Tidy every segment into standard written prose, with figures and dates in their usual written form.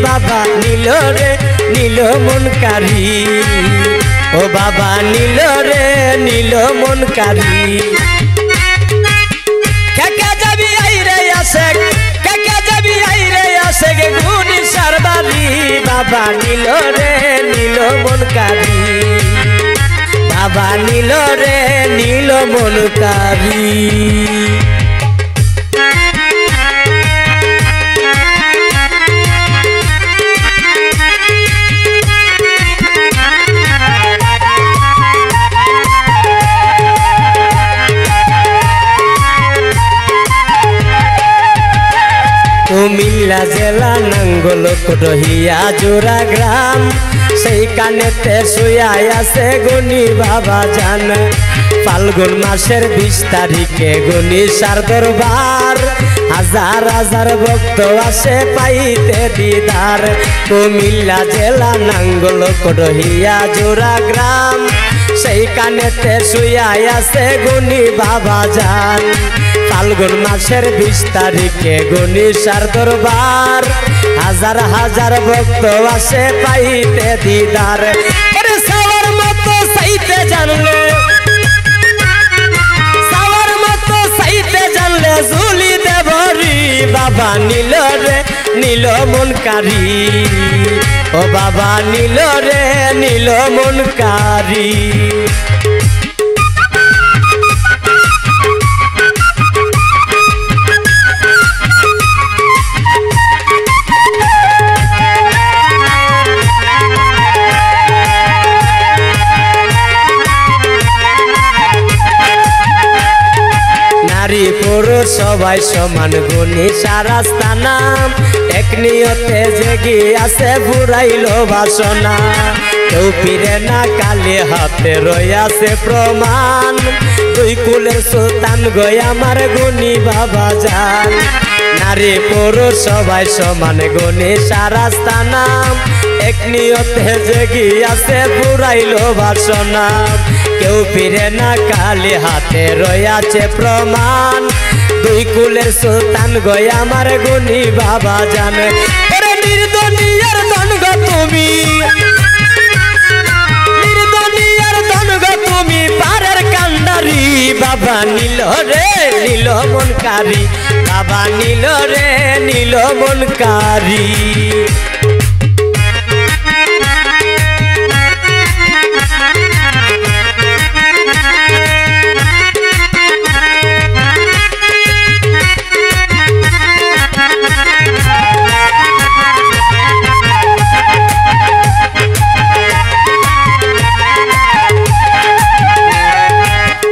বাবা নীল রে নীল মন কারি ও বাবা নীল রে নীল মন কারি কাকা যাবি আইরে আসে কাকা যাবি আইরে আসে গে গুনি সারবারি বাবা নীল রে নীল মন কারি বাবা নীল রে নীল মন কারি কুমিল্লা জেলা নাঙ্গলকোট হিয়া জোড়া গ্রাম সেইখানেতে শুয়া আছে গুণী বাবা জান ফাল্গুন মাসের 20 তারিখে গুণী সার দরবার হাজার হাজার ভক্ত আসে পাইতে দিদার কুমিল্লা জেলা নাঙ্গলকোট হিয়া জোড়া গ্রাম সেইখানেতে শুয়া আছে গুণী বাবা জান ফাল্গুন মাসের 20 তারিখে গুণী সার দরবার হাজার হাজার ভক্ত আসে পাইতে দিদার সাওয়ার মতো সাইতে জানলে সাওয়ার মতো সাইতে জানলে ঝুলি দেবরি বাবা নীল রে নীল মন কারি ও বাবা নীল রে নীল মন কারি নারী পুরুষ সবাই সমান গুণী সারাস্তা নাম এক নিয়তে জেগে আছে ফুরাইল বাসনা কেউ ফিরে না কালে হাতে রয়াছে প্রমাণ দুই কুলের সুলতান গো আমার গুণী বাবা জান নারী পুরুষ সবাই সমান গুণী সারাস্তা নাম এক নিয়তে জেগে আছে ফুরাইল বাসনা কেউ ফিরে না কালে হাতে রয়াছে প্রমাণ দুই কুলের সুলতান গো আমার গুণী বাবা জান নির্দনিয়ার ধন গো তুমি নির্দনিয়ার ধন গো তুমি পারের কান্ডারি বাবা নীল রে নীল মন কারি বাবা নীল রে নীল মন কারি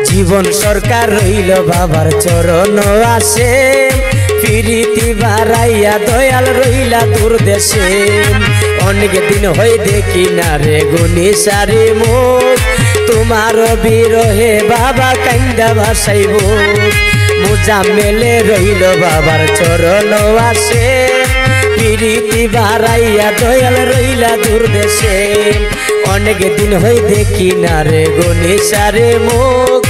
জীবন সরকার রইল বাবার চরণ আসে ফিরিতি বাড়াইয়া দয়াল রইলা দূর দেশে অনেক দিন হয়ে দেখি না রে গুণী সারি মুখ তোমার বিরহে বাবা কান্দা ভাসাইব মোজা মেলে রইল বাবার চরণ আসে ফিরিতি বাড়াইয়া দয়াল রইলা দূর দেশে অনেক দিন হয়ে দেখি না রে গুণী সারি মুখ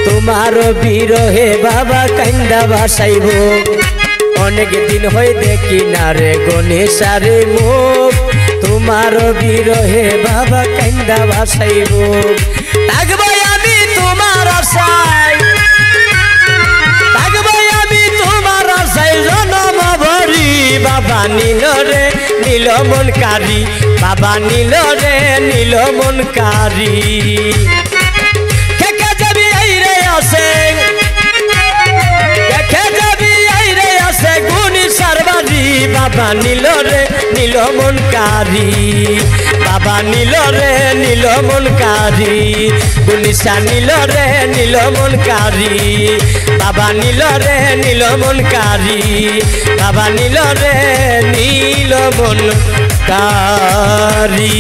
তোমার বিরহে বাবা কান্দা ভাসাইব অনেক দিন হয়ে দেখি না রে গুণী সারি মুখ তোমার বিরহে বাবা কান্দা ভাসাইব থাকবো আমি তোমার আশায় থাকবো আমি তোমার আশায় জনম ভরি বাবা নীল রে নীল মন কারি বাবা নীল রে নীল মন কারি বাবা নীল রে নীল মন কারি বাবা নীল রে নীল মন কারি গুণিসা নীল রে নীল মন কারি বাবা নীল রে নীল মন কারি বাবা নীল রে নীল মন কারি।